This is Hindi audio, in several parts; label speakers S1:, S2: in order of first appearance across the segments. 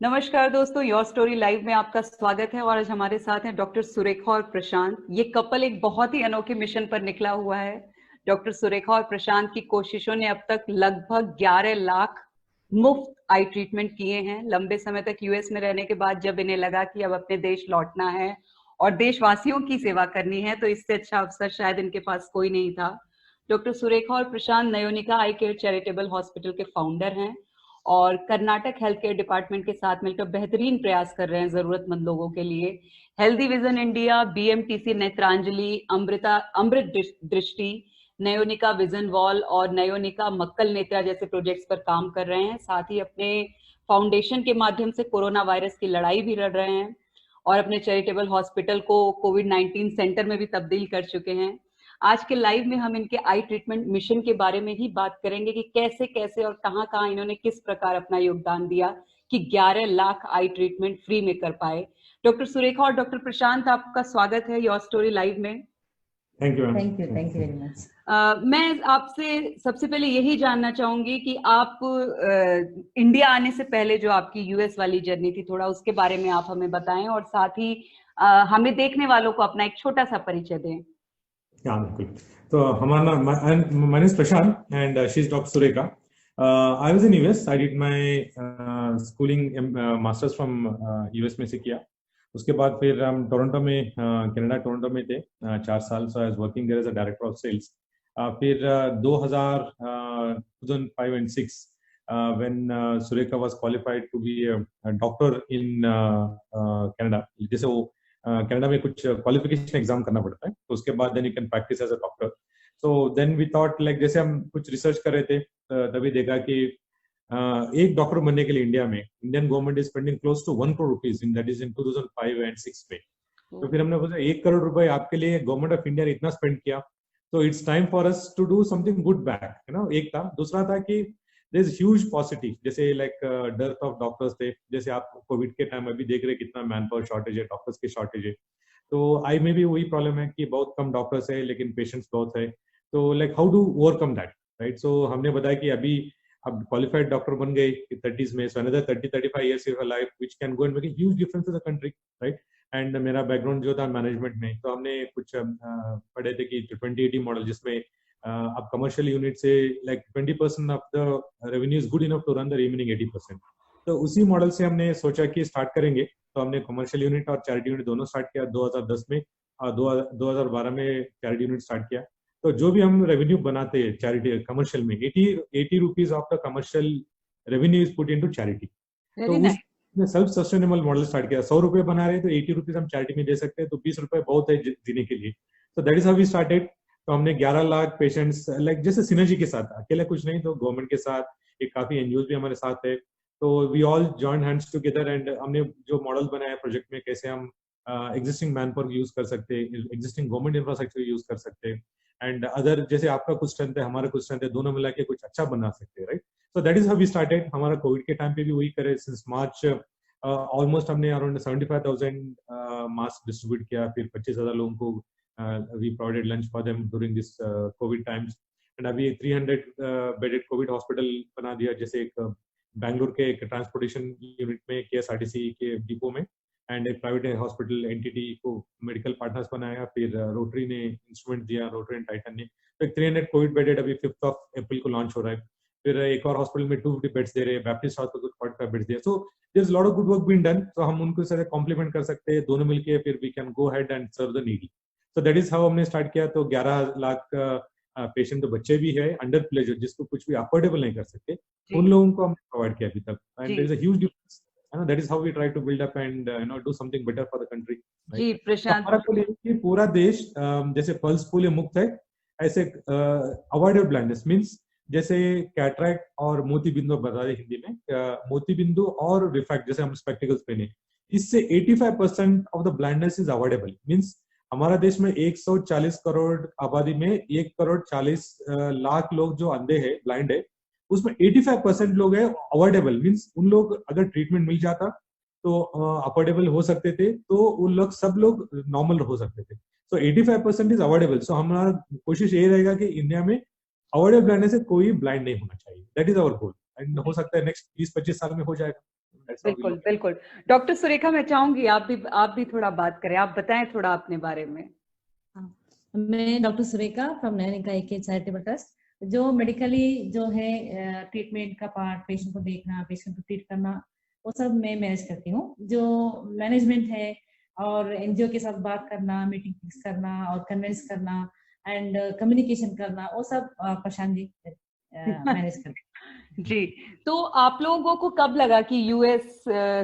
S1: नमस्कार दोस्तों, योर स्टोरी लाइव में आपका स्वागत है। और आज हमारे साथ हैं डॉक्टर सुरेखा और प्रशांत। ये कपल एक बहुत ही अनोखे मिशन पर निकला हुआ है। डॉक्टर सुरेखा और प्रशांत की कोशिशों ने अब तक लगभग 11 लाख मुफ्त आई ट्रीटमेंट किए हैं। लंबे समय तक यूएस में रहने के बाद जब इन्हें लगा कि अब अपने देश लौटना है और देशवासियों की सेवा करनी है, तो इससे अच्छा अवसर शायद इनके पास कोई नहीं था। डॉक्टर सुरेखा और प्रशांत नयोनिका आई केयर चैरिटेबल हॉस्पिटल के फाउंडर हैं और कर्नाटक हेल्थ केयर डिपार्टमेंट के साथ मिलकर बेहतरीन प्रयास कर रहे हैं जरूरतमंद लोगों के लिए। हेल्दी विजन इंडिया, बीएमटीसी नेत्रांजलि, अमृत दृष्टि, नयोनिका विजन वॉल और नयोनिका मक्कल नेत्रा जैसे प्रोजेक्ट्स पर काम कर रहे हैं। साथ ही अपने फाउंडेशन के माध्यम से कोरोना वायरस की लड़ाई भी लड़ रहे हैं और अपने चैरिटेबल हॉस्पिटल को कोविड-19 सेंटर में भी तब्दील कर चुके हैं। आज के लाइव में हम इनके आई ट्रीटमेंट मिशन के बारे में ही बात करेंगे कि कैसे कैसे और कहां कहां इन्होंने किस प्रकार अपना योगदान दिया कि 11 लाख आई ट्रीटमेंट फ्री में कर पाए। डॉक्टर सुरेखा और डॉक्टर प्रशांत, आपका स्वागत है योर स्टोरी लाइव में।
S2: Thank you
S3: very much.
S1: मैं आपसे सबसे पहले यही जानना चाहूंगी कि आप इंडिया आने से पहले जो आपकी यूएस वाली जर्नी थी, थोड़ा उसके बारे में आप हमें बताएं और साथ ही हमें देखने वालों को अपना एक छोटा सा परिचय दें।
S2: हाँ, बिल्कुल। तो हमारा नाम my name is Prashant and she is doctor Surekha. I was in US. I did my schooling masters from US में से किया। उसके बाद फिर हम टोरंटो में कनाडा टोरंटो में थे 4 साल। So I was working there as a director of sales. फिर 2005 and 6 when Surekha was qualified to be a doctor in Canada. जैसे वो कनाडा में कुछ क्वालिफिकेशन एग्जाम करना पड़ता है, तो उसके बाद then you can practice as a doctor. So then we thought like, जैसे हम कुछ रिसर्च कर रहे थे तभी देखा कि एक डॉक्टर बनने के लिए इंडिया में Indian government is spending close to 1 crore rupees in that is in 2005 and 6 में। तो फिर हमने सोचा 1 करोड़ रुपए आपके लिए गवर्नमेंट ऑफ इंडिया ने इतना स्पेंड किया, तो it's time for us to do something good back, है ना। एक था। दूसरा था कि देयर इज ह्यूज पॉजिटिव, जैसे लाइक डर्थ ऑफ डॉक्टर्स थे। जैसे आप कोविड के टाइम अभी देख रहे कितना मैन पावर शॉर्टेज है, डॉक्टर्स की शॉर्टेज है। तो आई में भी वही प्रॉब्लम है कि बहुत कम डॉक्टर्स है लेकिन पेशेंट्स बहुत है। तो like how do overcome that, right. So हमने बताया कि अभी अब क्वालिफाइड डॉक्टर बन गए 30s में, so another 30-35 years of life which can go and make a huge difference in the country, right. And मेरा बैकग्राउंड जो था मैनेजमेंट में, तो हमने कुछ पढ़े थे कि 2080 मॉडल, जिसमें अब कमर्शियल यूनिट से like 20% of the revenue is good enough to run the remaining 80%। तो उसी मॉडल से हमने सोचा कि स्टार्ट करेंगे। तो हमने कमर्शियल यूनिट और चैरिटी यूनिट दोनों स्टार्ट किया 2010 में और 2012 में चैरिटी यूनिट स्टार्ट किया। तो जो भी हम रेवेन्यू बनाते हैं चैरिटी कमर्शियल में, 80 rupees of the commercial revenue is put into charity. तो उसने सेल्फ सस्टेनेबल मॉडल स्टार्ट किया। 100 रुपए बना रहे हैं तो 80 रुपीज हम चैरिटी में दे सकते हैं, तो 20 रुपए बहुत है जीने के लिए। तो that is how we started. तो हमने 11 लाख पेशेंट्स, लाइक जैसे सिनर्जी के साथ, अकेले कुछ नहीं, तो गवर्नमेंट के साथ एक काफी एनजीओ भी हमारे साथ है। तो we all join hands together and हमने जो मॉडल बनाया प्रोजेक्ट में, कैसे हम एग्जिस्टिंग मैन पावर यूज कर सकते हैं, एग्जिस्टिंग गवर्नमेंट इंफ्रास्ट्रक्चर यूज कर सकते हैं, एंड अदर जैसे आपका कुछ स्ट्रेंथ है हमारा कुछ स्ट्रेंथ है, दोनों मिला के कुछ अच्छा बना सकते हैं, right. So that is how we started. हमारा कोविड के टाइम पे भी वही करे। सिंस मार्च ऑलमोस्ट हमने अराउंड 75,000 मास्क डिस्ट्रीब्यूट किया। फिर 25,000 लोगों को we provided lunch for them during this COVID times. and अभी 300 bedded COVID hospital बना दिया, जैसे एक बैंगलोर के एक ट्रांसपोर्टेशन यूनिट में KSRTC के डिपो में, एंड एक प्राइवेट हॉस्पिटल एंटिटी को मेडिकल पार्टनर्स बनाया। फिर रोटरी ने इंस्ट्रूमेंट दिया, रोटरी एंड टाइटन ने। तो 300 कोविड बेडेड अभी 5 अप्रैल को लॉन्च हो रहा है। फिर एक और हॉस्पिटल में 250 बेड्स दे रहे हैं, बैप्टिस्ट हॉस्पिटल को 45 बेड्स दिए। So there is lot of good work being done. तो हम उनको साथ कॉम्प्लीमेंट कर सकते हैं दोनों मिलके, फिर we can go head and serve the needy. तो दैट इज हाउ हमने स्टार्ट किया। तो 11 लाख पेशेंट, तो बच्चे भी है अंडर प्लेजर जिसको कुछ भी अफोर्डेबल नहीं कर सकते, उन लोगों को हमने प्रोवाइड किया अभी तक। And there is a huge difference, that is how we try to build up and do something better for the country.
S1: जी प्रशांत,
S2: हमारा गोल है कि पूरा देश जैसे पल्स पोलियो मुक्त है, ऐसे अवॉइडेड ब्लाइंडनेस मींस जैसे कैटरैक्ट और मोतीबिंदु बता रहे हिंदी में, मोतीबिंदु और रिफ्रैक्ट, जैसे हम स्पेक्टिकल्स पहने, इससे 85% of the blindness is avoidable. Means हमारा देश में 140 करोड़ आबादी में 1 करोड़ 40 लाख लोग जो अंधे हैं, ब्लाइंड है, उसमें 85% लोग है अवॉइडेबल। मींस उन लोग अगर ट्रीटमेंट मिल जाता तो अफोर्डेबल हो सकते थे, तो उन लोग सब लोग नॉर्मल हो सकते थे। सो 85% इज अवॉइडेबल। सो हमारा कोशिश ये रहेगा कि इंडिया में अवॉइडेबल ब्लाइंडनेस से कोई ब्लाइंड नहीं होना चाहिए। That is our goal, and हो सकता है नेक्स्ट 20-25 साल में हो जाएगा। that's how we
S1: बिल्कुल
S2: look at it.
S1: बिल्कुल। डॉक्टर सुरेखा, मैं चाहूंगी आप भी थोड़ा बात करें, आप बताएं थोड़ा अपने बारे में।
S3: मैं doctor Surekha from Nainika AK charitable trust. जो मेडिकली जो है ट्रीटमेंट का पार्ट, पेशेंट को देखना, पेशेंट को ट्रीट करना, वो सब मैं मैनेज करती हूँ। जो मैनेजमेंट है और एनजीओ के साथ बात करना, मीटिंग फिक्स करना और कन्विंस करना एंड कम्युनिकेशन करना, वो सब प्रशांत जी मैनेज करते हैं।
S1: जी, तो आप लोगों को कब लगा कि यूएस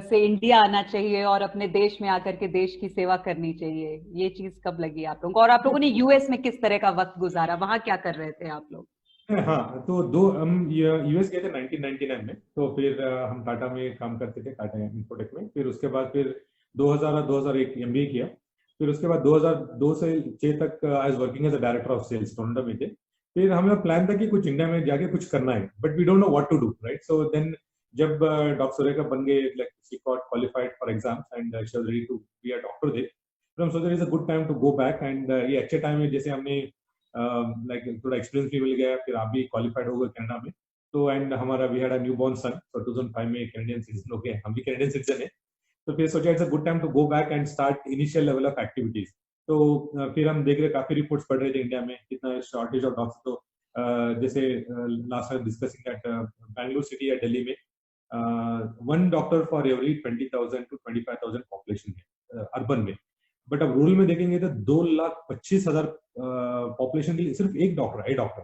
S1: से इंडिया आना चाहिए और अपने देश में आकर के देश की सेवा करनी चाहिए? ये चीज कब लगी आप लोगों को, और आप लोगों ने यूएस में किस तरह का वक्त गुजारा, वहां क्या कर रहे थे आप लोग?
S2: हाँ, तो हम यूएस गए थे 1999 में। तो फिर हम टाटा में काम करते थे, टाटा इन्फोटेक में। फिर उसके बाद फिर 2000 और 2001 एमबीए किया। फिर उसके बाद 2002 से 6 तक I was working as a director of sales Toronto में थे। फिर हमें प्लान था कि कुछ इंडिया में जाके कुछ करना है, but we don't know what to do, right? So then जब डॉक्टर सुरेखा बन गए, like she got qualified for exams and she was ready to be a doctor there. फिर हम सोचे it's a good time to go back, and ये अच्छे टाइम है, जैसे हमने लाइक थोड़ा एक्सपीरियंस भी मिल गया। फिर आप भी क्वालिफाइड हो गए कनाडा में। तो एंड हमारा we had a new born son, तो 2005 में कैनेडियन सिटीजन हो गए, हम भी कैनेडियन सिटीजन है। तो फिर सोचा it's a good time to go back and start initial level of activities. तो फिर हम देख रहे, काफी रिपोर्ट्स पढ़ रहे थे इंडिया में कितना शॉर्टेज ऑफ डॉक्टर। तो जैसे last time discussing at Bangalore city या दिल्ली में 1 doctor for every 20,000 to 25,000 population है अर्बन में। बट अब रूरल में देखेंगे तो 2,25,000 पॉपुलेशन के लिए सिर्फ एक डॉक्टर है, डॉक्टर।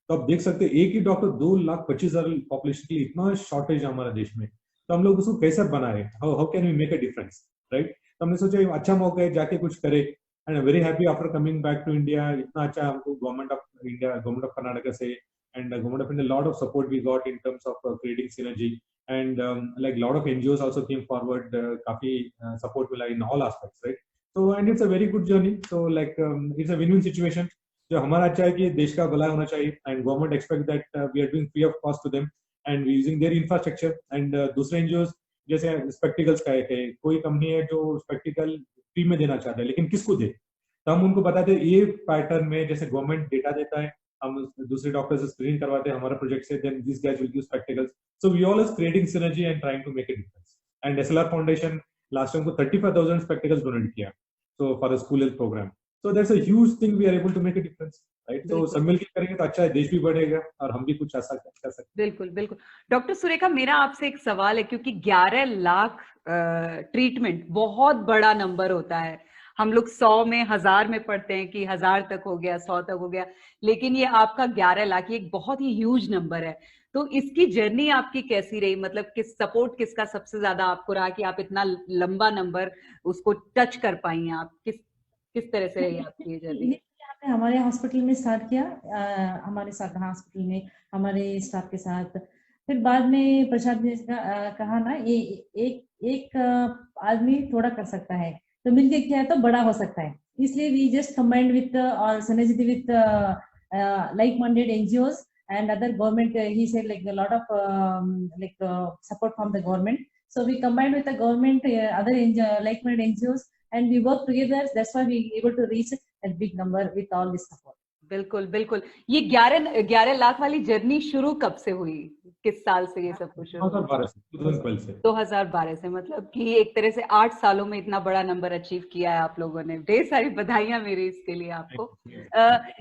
S2: तो आप देख सकते हैं एक ही डॉक्टर 2,25,000 पॉपुलेशन के लिए इतना शॉर्टेज है हमारे देश में। तो हम लोग उसको कैसे बनाए, how can we make a difference, right? तो हमने सोचा ये अच्छा मौका है, जाके कुछ करे। And very happy after coming back to India. इतना अच्छा हमको government of India, government of Karnataka से and government of India lot of support we got in terms of creating synergy and like lot of NGOs also came forward. काफी सपोर्ट मिला in all aspects, right? So and it's a very good journey. So like it's a win-win situation. जो हमारा अच्छा है कि देश का भला होना चाहिए, and government expect that we are doing free of cost to them and we using their infrastructure. And दूसरे NGOs जैसे स्पेक्टिकल्स का है, कोई कंपनी है जो स्पेक्टिकल फ्री में देना चाहता है, लेकिन किसको दे? तो हम उनको बताते हैं ये पैटर्न में, जैसे गवर्नमेंट डेटा देता है, हम दूसरे डॉक्टर से स्क्रीन करवाते हैं हमारा प्रोजेक्ट से, then this guys will give spectacles. So we all is creating synergy and trying to make a difference. And SLR foundation last time को 35,000 स्पेक्टिकल्स डोनेट किया, so for a school health program. So that's a huge thing, we are able to make a difference, right? So सब मिलकर करेंगे तो अच्छा है, देश भी बढ़ेगा और हम भी कुछ ऐसा कर सकते हैं।
S1: बिल्कुल बिल्कुल। डॉक्टर सुरेखा, मेरा आपसे एक सवाल है, क्योंकि 11 लाख ट्रीटमेंट बहुत बड़ा नंबर होता है। हम लोग 100 में, 1000 में पढ़ते हैं कि 1000 तक हो गया, 100 तक हो गया, लेकिन ये आपका 11 लाख, ये एक बहुत ही ह्यूज नंबर है। तो इसकी जर्नी आपकी कैसी रही? मतलब किस सपोर्ट किसका सबसे ज्यादा आपको रहा कि आप इतना लंबा नंबर उसको टच कर पाई? आप किस तरह से रही आपकी ये जर्नी?
S3: आपने हमारे हॉस्पिटल में स्टार्ट किया, हमारे साथ हॉस्पिटल में हमारे स्टाफ के साथ। फिर बाद में प्रसाद ने कहा ना, ये एक आदमी थोड़ा कर सकता है, तो मिलके किया तो बड़ा हो सकता है। इसलिए वी जस्ट कंबाइंड विथ और synergy with like-minded NGOs and other government. He said like a lot of support from the government. So we combined with the government, other like-minded NGOs, and we work together. That's why we able to reach a big number with all this support.
S1: बिल्कुल बिल्कुल। ये 11 लाख वाली जर्नी शुरू कब से हुई? किस साल से ये सब कुछ? 2012 से। मतलब कि एक तरह से 8 सालों में इतना बड़ा नंबर अचीव किया है आप लोगों ने। ढेर सारी बधाइयां मेरी इसके लिए आपको।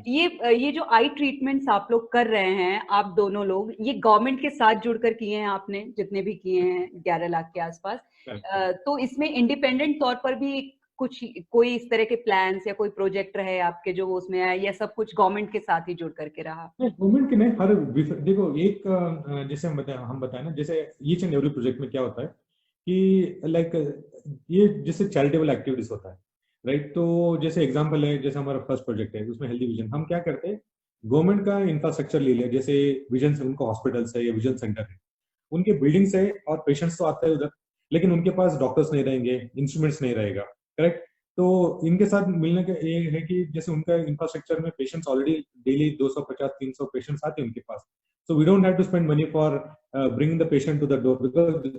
S1: ये जो आई ट्रीटमेंट्स आप लोग कर रहे हैं, आप दोनों लोग, ये गवर्नमेंट के साथ जुड़कर किए हैं आपने, जितने भी किए हैं 11 लाख के आसपास। तो इसमें इंडिपेंडेंट तौर पर भी कोई इस तरह के प्लान्स या कोई प्रोजेक्ट रहे आपके जो उसमें आए, या सब कुछ गवर्नमेंट के साथ ही जुड़ करके रहा?
S2: गवर्नमेंट के नहीं, हर देखो एक जैसे हम बताए ना, जैसे ईच एंड एवरी प्रोजेक्ट में क्या होता है कि लाइक ये जैसे चैरिटेबल एक्टिविटीज होता है, राइट? तो जैसे एग्जांपल है, जैसे हमारा फर्स्ट प्रोजेक्ट है उसमें हेल्दी विजन, हम क्या करते हैं, गवर्नमेंट का इंफ्रास्ट्रक्चर ले लिया, जैसे विजन से उनको हॉस्पिटल्स है या विजन सेंटर है, उनके बिल्डिंग्स है और पेशेंट्स तो आते हैं उधर, लेकिन उनके पास डॉक्टर्स नहीं रहेंगे, इंस्ट्रूमेंट्स नहीं रहेगा, करेक्ट? तो इनके साथ मिलने का ये है कि जैसे उनका इंफ्रास्ट्रक्चर में पेशेंट्स ऑलरेडी डेली 250-300 पेशेंट्स आते हैं उनके पास, so we don't have to spend money for bringing the patient to the door because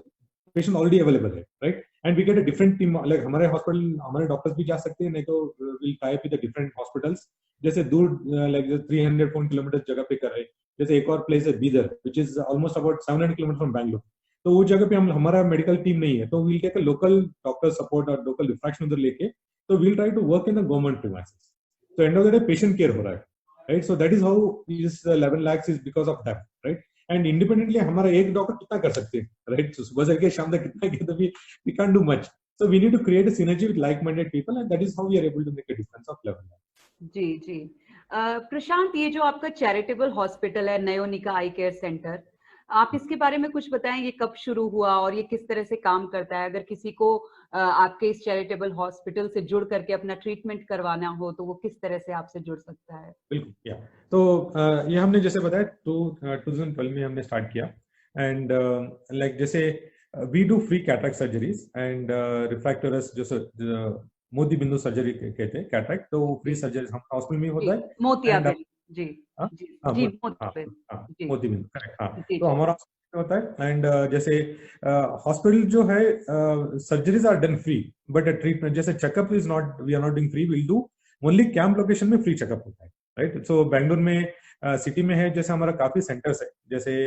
S2: patient already available है, right? And we get a different team, like हमारे हॉस्पिटल हमारे डॉक्टर्स भी जा सकते हैं, नहीं तो will tie up with the different hospitals, जैसे दूर लाइक 300 किलोमीटर जगह पे कर रहे हैं। जैसे एक और प्लेस है Bidar, which is almost about 700 kilometre from Bangalore. तो वो जगह पे हम हमारा मेडिकल टीम नहीं है, तो we'll take a local doctor support और लोकल रिफ्रैक्शन उधर लेके, तो we'll try to work in a government premises. तो end of the day patient care हो रहा है, right. So that is how this 11 lakhs is because of that, right. And independently हमारा एक डॉक्टर कितना कर सकते हैं, राइट। सुबह से लेके शाम तक कितना किया, तो we can do much. So we need to create a synergy with like-minded people, and that is how we are able to make a difference of 11 lakhs.
S1: जी जी। प्रशांत, ये जो आपका चैरिटेबल हॉस्पिटल है नयोनिका आई केयर सेंटर, आप इसके बारे में कुछ बताएं, ये कब शुरू हुआ और ये किस तरह से काम करता है? अगर किसी को आपके इस चैरिटेबल हॉस्पिटल से जुड़ करके अपना ट्रीटमेंट करवाना हो तो वो किस तरह से आपसे जुड़ सकता है?
S2: बिल्कुल, या तो ये हमने जैसे बताया तो 2012 में हमने स्टार्ट किया, एंड लाइक जैसे we do free cataract surgeries and refractors, जो मोती बिंदु सर्जरी कहते हैं कैटरेक्ट, तो फ्री सर्जरी हम हॉस्पिटल में होता है।
S1: मोतियाबिंद, जी
S2: हाँ
S1: जी
S2: हाँ
S1: जी,
S2: हाँ
S1: मोतियाबिंद,
S2: हाँ,
S1: जी
S2: मोती बिंदु, करेक्ट। हाँ,
S1: जी
S2: तो
S1: जी
S2: हमारा hospital में होता है, एंड जैसे हॉस्पिटल जो है, surgeries are done free, but treatment जैसे checkup is not, we are not doing free, will do only camp location में फ्री चेकअप होता है, राइट। सो बेंगलुरु में सिटी में है, जैसे हमारा काफी सेंटर्स है, जैसे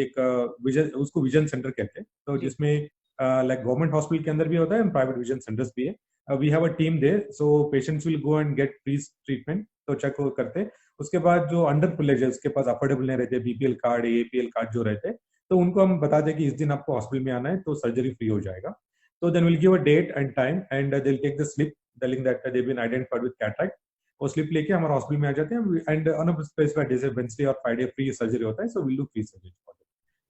S2: एक विजन, उसको विजन सेंटर कहते हैं, तो
S1: जी
S2: जिसमें लाइक गवर्नमेंट हॉस्पिटल के अंदर भी होता है, प्राइवेट विजन सेंटर्स भी है। We have a team there, so patients will go and get free treatment, तो चेक करते हैं। उसके बाद जो अंडर प्रिविलेज है, उसके पास अफोर्डेबल नहीं रहते, बीपीएल कार्ड, एपीएल कार्ड जो रहते हैं, तो उनको हम बता दें कि इस दिन आपको हॉस्पिटल में आना है, तो सर्जरी फ्री हो जाएगा। तो then will give a date and time, and they will take the slip telling that they been identified with cataract. वो स्लिप लेके हमारे हॉस्पिटल में आ जाते हैं, and on a specified day, Wednesday और फ्राइडे फ्री सर्जरी होता है, so will do free surgery.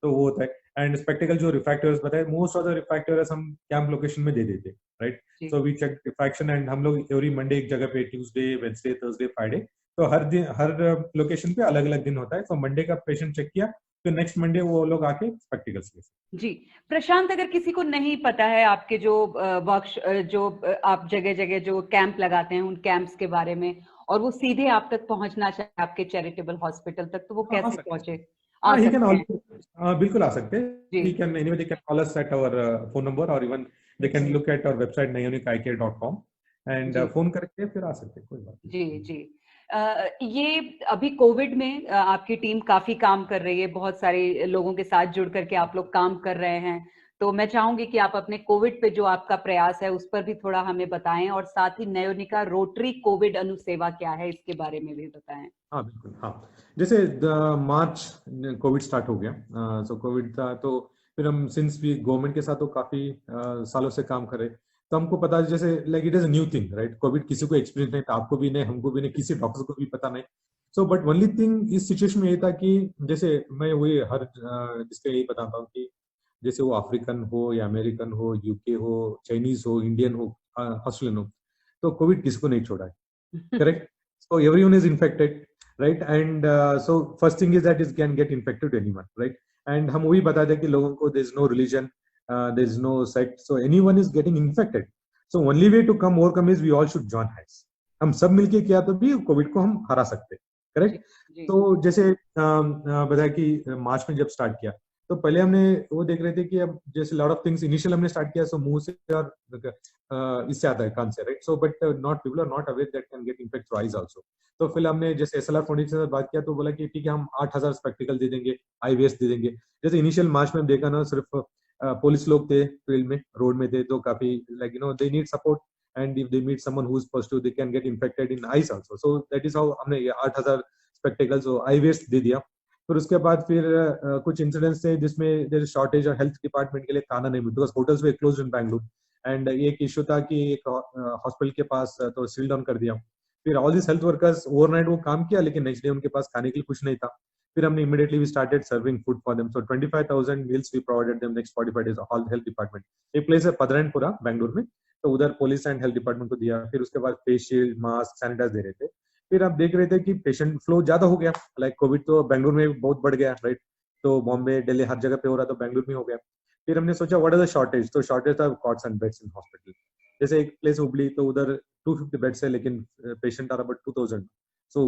S2: तो वो होता है। एंड स्पेक्टिकल जो रिफ्रैक्टर्स बताए, मोस्ट ऑफ द रिफ्रैक्टर्स हम कैंप लोकेशन में दे देते हैं, राइट।
S1: जी
S2: so we check refraction, and हम लोग एवरी मंडे एक जगह पे, ट्यूसडे, वेडनेसडे, थर्सडे, फ्राइडे, तो हर दिन हर लोकेशन पे अलग अलग दिन होता है। तो मंडे का पेशेंट चेक किया, फिर नेक्स्ट मंडे वो लोग आके स्पेक्टिकल्स ले।
S1: जी। प्रशांत, अगर किसी को नहीं पता है आपके जो आप जगह जगह जो कैंप लगाते हैं उन कैंप्स के बारे में, और वो सीधे आप तक पहुंचना चाहे आपके चैरिटेबल हॉस्पिटल तक, तो वो
S2: हाँ, आ
S1: कैसे
S2: सकते हैं।
S1: पहुंचे? आ
S2: हाँ, he can
S1: सकते हैं?
S2: also, बिल्कुल आ सकते हैं।
S1: जी
S2: He can anyway, they can call us at our phone number, or even they can look at our website nayonicicare.com, and
S1: जी
S2: फोन करके फिर आ सकते हैं, कोई बात
S1: जी
S2: नहीं।
S1: जी। ये अभी कोविड में आपकी टीम काफी काम कर रही है, बहुत सारे लोगों के साथ जुड़ करके आप लोग काम कर रहे हैं, तो मैं चाहूंगी कि आप अपने कोविड पे जो आपका प्रयास है उस पर भी थोड़ा हमें बताएं, और साथ ही नयोनिका रोटरी कोविड अनुसेवा क्या है इसके बारे में भी बताएं।
S2: हाँ बिल्कुल, हाँ। जैसे मार्च कोविड स्टार्ट हो गया, सो कोविड था, तो फिर हम सिंस भी गवर्नमेंट के साथ तो काफी सालों से काम कर रहे, तो हमको पता है, जैसे like it is a new thing, right. Covid किसी को एक्सपीरियंस नहीं था, आपको भी नहीं, हमको भी नहीं, किसी डॉक्टर को भी पता नहीं। सो बट ओनली थिंग इस सिचुएशन में ये था कि जैसे मैं वही हर जिसके यही बताता हूँ कि जैसे वो अफ्रीकन हो या अमेरिकन हो, यूके हो, चाइनीज हो, इंडियन हो, ऑस्ट्रेलियन हो, तो कोविड किसी को नहीं छोड़ा है, correct. So everyone is infected, right? And so first thing is that it can get infected to anyone, right? And हम वही बता दें कि लोगों को there is no religion, there is no sect, so anyone is getting infected. So only way to come overcome is we all should join hands. हम सब मिलके किया तो भी कोविड को हम हरा सकते हैं,
S1: जी
S2: करेक्ट।
S1: जी
S2: तो जैसे बताया कि मार्च में जब स्टार्ट किया, तो पहले हमने वो देख रहे थे कि अब जैसे लॉट ऑफ थिंग्स इनिशियल हमने स्टार्ट किया, सो मुंह से और इससे आता है, कान से, right. So but not people are not aware that can get infect through eyes also. तो फिर हमने जैसे एसएलआर फाउंडेशन से बात किया, तो बोला कि ठीक है, हम 8000 स्पेक्टिकल दे देंगे, आई वेस्ट दे देंगे। जैसे इनिशियल मार्च में हम देखा ना, सिर्फ पुलिस लोग थे फील्ड में, रोड में थे, तो काफी like they need support, and if they meet someone who is positive, they can get infected in eyes also. So that is how हमने 8000 स्पेक्टिकल्स आई वेस्ट दे दिया। फिर उसके बाद फिर कुछ इंसिडेंट्स थे जिसमें देयर इज शॉर्टेज, और हेल्थ डिपार्टमेंट के लिए खाना नहीं मिला, because hotels way closed in Bangalore. And एक इशू था कि एक हॉस्पिटल के पास तो सील डाउन कर दिया। फिर all this health workers overnight वो काम किया, लेकिन नेक्स्ट डे उनके पास खाने के लिए कुछ नहीं था। फिर हमने immediately we started serving food for them, so 25,000 meals we provided them next 45 days, all health department. एक प्लेस है पदरनपुरा बैंगलोर में, तो उधर पुलिस एंड हेल्थ डिपार्टमेंट को दिया। फिर उसके बाद फेस शील्ड, मास्क, सैनिटाइज दे रहे थे। फिर आप देख रहे थे कि पेशेंट फ्लो ज्यादा हो गया, लाइक कोविड तो बैंगलोर में बहुत बढ़ गया, राइट। तो बॉम्बे, दिल्ली, हर जगह पे हो रहा, तो बैंगलोर में हो गया। फिर हमने सोचा व्हाट इज द शॉर्टेज, तो शॉर्टेज था cots and beds in hospital. जैसे एक प्लेस हुबली, तो उधर 250 बेड्स है, लेकिन पेशेंट आर अबाउट 2000, सो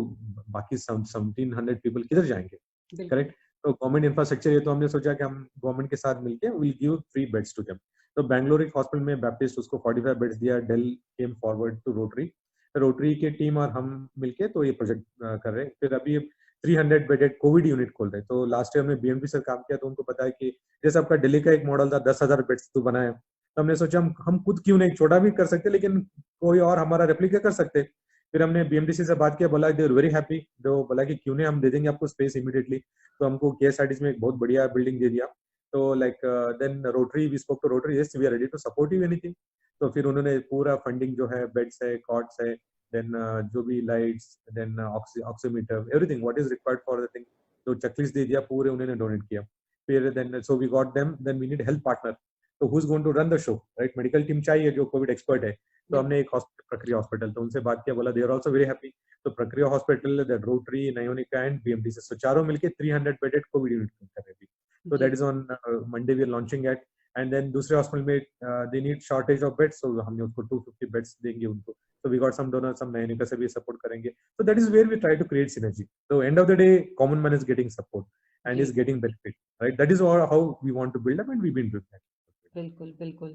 S2: बाकी 1700 पीपल किधर जाएंगे, करेक्ट। तो गवर्नमेंट इंफ्रास्ट्रक्चर है, तो हमने सोचा कि हम गवर्नमेंट के साथ मिलके will give free beds to them. तो बैंगलोर एक हॉस्पिटल में बैप्टिस्ट उसको 45 बेड्स दिया, Dell came forward to Rotary, Rotary के टीम और हम मिलके तो ये प्रोजेक्ट कर रहे हैं। फिर अभी 300 बेडेड कोविड यूनिट खोल रहे हैं। तो लास्ट ईयर हमने बीएमटी से काम किया, तो उनको पता है कि जैसे आपका दिल्ली का एक मॉडल था 10,000 बेड्स तो बनाया, तो हमने सोचा हम खुद क्यों नहीं, छोटा भी कर सकते लेकिन कोई और हमारा रेप्लिका कर सकते। फिर हमने बीएमटीसी से बात किया, बोला दे आर वेरी हैप्पी, तो बोला कि क्यों नहीं, हम दे देंगे आपको स्पेस इमीडिएटली। तो हमको केएसआरटीसी में एक बहुत बढ़िया बिल्डिंग दे दिया। तो like then Rotary, we spoke to Rotary, yes we are ready to support you anything. तो फिर उन्होंने पूरा फंडिंग जो है, बेड्स है, कॉट्स है, देन जो भी lights, then oximeter, everything what is required for the thing, तो चेकलिस्ट दे दिया, पूरे उन्होंने डोनेट किया। फिर then so we got them, then we need health partner, तो who is going to run the show, right? Medical team चाहिए जो कोविड एक्सपर्ट है। तो हमने एक हॉस्पिटल, प्रक्रिया हॉस्पिटल, तो उनसे बात किया, बोला they are also very happy. तो प्रक्रिया हॉस्पिटल, दैट रोटरी, नायोनिका एंड बीएमटीसी, सो चारों मिलके 300 बेडेड कोविड यूनिट कर रहे हैं। तो that is on Monday we are launching at. And then दूसरे हॉस्पिटल में they need shortage of beds, so हमने उसको 250 बेड्स देंगे उनको। So we got some donors, some नायोनिका से भी सपोर्ट करेंगे। So that is where we try to create synergy. So end of the day, common man is getting support and is getting benefit, right? That is how we want to build up, and we've been doing that.
S1: बिल्कुल बिल्कुल।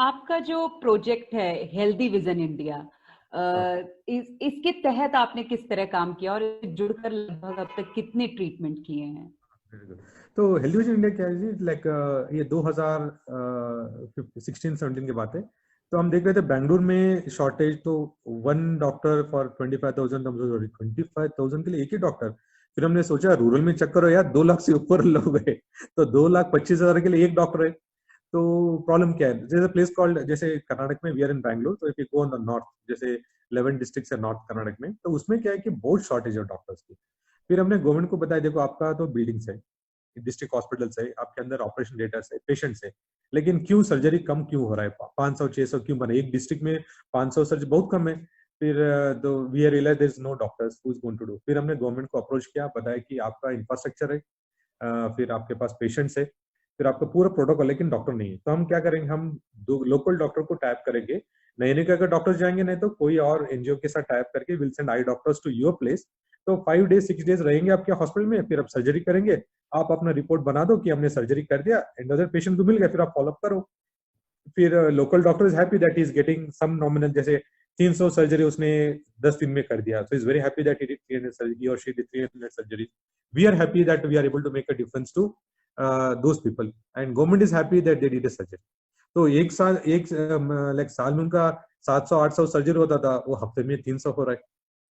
S1: आपका जो प्रोजेक्ट है हेल्दी विजन इंडिया, इसके तहत आपने किस तरह काम किया और जुड़कर लगभग अब तक कितने ट्रीटमेंट किए हैं?
S2: तो हेल्दी विजन इंडिया क्या है, लाइक ये 2016-17 की बात है। तो हम देख रहे थे बेंगलुरु में शॉर्टेज, तो 1 डॉक्टर फॉर 25,000, 25,000 के लिए एक ही डॉक्टर। फिर हमने सोचा रूरल में चेक करो यार, 2 लाख से ऊपर लोग है, तो 2,25,000 के लिए एक डॉक्टर है। तो प्रॉब्लम क्या है, जैसे प्लेस कॉल्ड, जैसे कर्नाटक में वी आर इन बैंगलोर, तो if you go on the north, जैसे 11 डिस्ट्रिक्ट्स है नॉर्थ कर्नाटक में, तो उसमें क्या है कि बहुत शॉर्टेज है डॉक्टर्स की। फिर हमने गवर्नमेंट को बताया, देखो आपका तो बिल्डिंग्स है, डिस्ट्रिक्ट हॉस्पिटल्स है, आपके अंदर ऑपरेशन थिएटर्स है, पेशेंट्स है, लेकिन क्यों सर्जरी कम क्यों हो रहा है? 500-600 क्यों बने? एक डिस्ट्रिक्ट में 500 सर्जरी बहुत कम है। फिर तो we are realise there is no doctors who is going to do. फिर हमने गवर्नमेंट को अप्रोच किया, बताया कि आपका इंफ्रास्ट्रक्चर है, फिर आपके पास पेशेंट्स है, फिर आपका पूरा प्रोटोकॉल, लेकिन डॉक्टर नहीं है। तो हम क्या करेंगे, हम 2 लोकल डॉक्टर को टैप करेंगे, नायोनिका का डॉक्टर जाएंगे, नहीं तो कोई और एनजीओ के साथ टैप करके will send eye doctors to your place. तो 5 डेज 6 डेज रहेंगे आपके हॉस्पिटल में, फिर आप सर्जरी करेंगे, आप अपना रिपोर्ट बना दो कि हमने सर्जरी कर दिया, एंड अदर पेशेंट को मिल गया, फिर आप फॉलोअप करो। फिर local doctor is happy that he is getting some nominal, जैसे 300 सर्जरी उसने 10 दिन में कर दिया, so is very happy that he did 300 surgery और she did 300 surgery. We are happy that we are able to make a difference to those people, and government is happy that they did a surgery. तो एक साल साल में उनका 700-800 सर्जरी होता था, वो हफ्ते में 300 हो रहा है,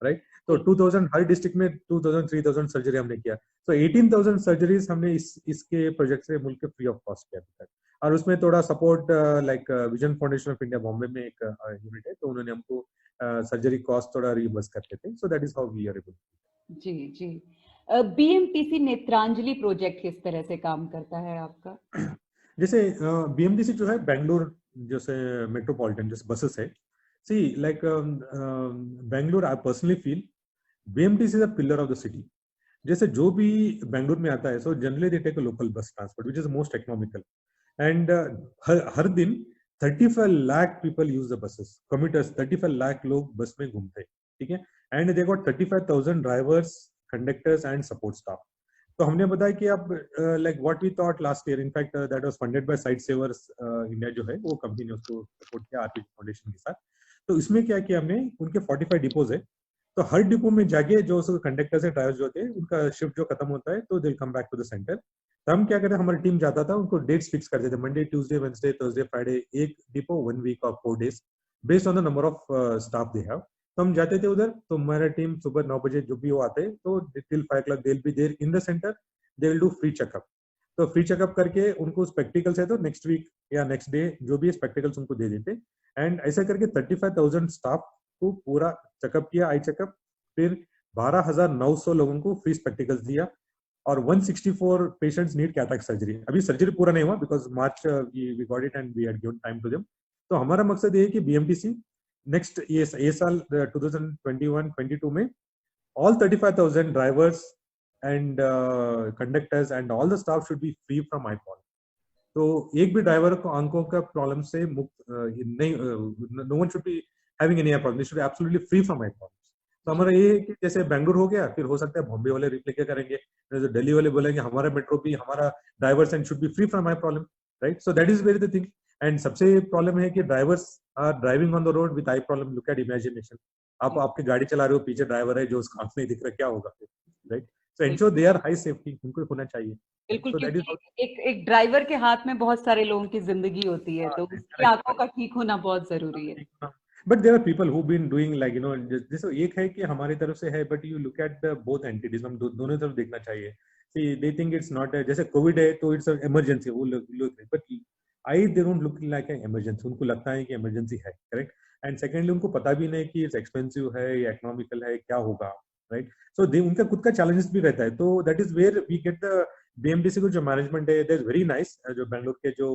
S2: राइट? तो 2000 हर डिस्ट्रिक्ट में 2000-3000 सर्जरी हमने किया। तो 18,000 सर्जरीज हमने इसके प्रोजेक्ट से मुल्क फ्री ऑफ कॉस्ट किया अभी तक। और उसमें थोड़ा support like vision foundation of India Bombay में एक यूनिट है, तो उन्होंने हमको सर्जरी कॉस्ट थोड़ा रिइंबर्स करते थे। So that is how we are able.
S1: जी जी। बीएमटीसी नेत्रांजलि प्रोजेक्ट किस तरह से काम करता है आपका?
S2: जैसे बीएमटीसी जो है बेंगलुरु, जैसे मेट्रोपॉलिटन जैसे बसेस है, see like Bengaluru, I personally feel BMTC is a pillar of the city. जैसे जो भी बेंगलुरु में आता है, so generally they take a local bus transport which is most economical, and हर दिन 35 lakh people use the buses, commuters 35 lakh लोग बस में घूमते हैं, ठीक है? And they got 35,000 drivers, conductors and support staff. तो हमने बताया कि अब like what we thought last year, in fact that was funded by Sightsavers India, जो है वो कंपनी ने उसको सपोर्ट किया आरपीजी फाउंडेशन के साथ। तो इसमें क्या किया हमने, उनके 45 डिपोज है, तो हर डिपो में जाके जो कंडक्टर्स है, ड्राइवर्स जो होते हैं, उनका शिफ्ट जो खत्म होता है, तो they will come back to the centre. तो हम क्या करते हैं, हमारी टीम जाता था, उनको डेट्स फिक्स कर देते, Monday, Tuesday, Wednesday, Thursday, Friday, एक डिपो 1 वीक और 4 days based on the number of staff they have. तो हम जाते थे उधर, तो हमारा टीम सुबह 9 बजे जो भी वो आते हैं, तो till 5 o'clock they will be there in the centre, they will do free checkup. तो फ्री चेकअप करके उनको स्पेक्टिकल्स है तो नेक्स्ट वीक या नेक्स्ट डे जो भी स्पेक्टिकल्स उनको दे देते, एंड ऐसा करके 35,000 स्टाफ को पूरा चेकअप किया, आई चेकअप। फिर 12,900 लोगों को फ्री स्पेक्टिकल्स दिया, और 164 पेशेंट्स नीड कैटरेक्ट सर्जरी। अभी सर्जरी पूरा नहीं हुआ because March we got it and we had given time to them. तो हमारा मकसद ये है कि बीएमटीसी नेक्स्ट ये साल 2021-22 में all 35,000 drivers and conductors and all the staff should be free from eye problem. तो एक भी ड्राइवर को आंखों का प्रॉब्लम से मुक्त नहीं, no one should be having any eye problem. They should be absolutely free from eye problems. तो हमारा ये है कि जैसे बेंगलुरु हो गया, फिर हो सकता है बॉम्बे वाले रिप्लिका करेंगे, जो दिल्ली वाले बोलेंगे हमारा मेट्रो भी, हमारा drivers and should be free from eye problem, right? So that is very the thing. And सबसे प्रॉब्लम है कि drivers are driving on the road with eye problem. Look at imagination, आप आपकी गाड़ी चला रहे हो, पीछे ड्राइवर है जो उसको आंख नहीं दिख रहा, क्या होगा फिर, right? So ensure they are high safety, उनको होना चाहिए।
S1: बिल्कुल,
S2: सो दैट इज
S1: क्योंकि एक ड्राइवर के हाथ में बहुत सारे लोगों की जिंदगी होती है, तो उसकी आंखों का ठीक होना बहुत जरूरी है।
S2: But there are people who been doing like जैसे एक है कि हमारी तरफ से है, but you look at the both entities, हम दोनों तरफ देखना चाहिए। See they think it's not जैसे कोविड है तो इट्स इमरजेंसी, वो लोग, but I they don't look like an emergency, उनको लगता है कि इमरजेंसी है, करेक्ट? एंड सेकेंडली उनको पता भी नहीं कि इट्स एक्सपेंसिव है या इकोनॉमिकल है, क्या होगा, राइट? सो दे उनका खुद का चैलेंजेस भी रहता है, तो that is where we get the BMDC को जो मैनेजमेंट है, दैट इज वेरी नाइस। जो बैंगलोर के जो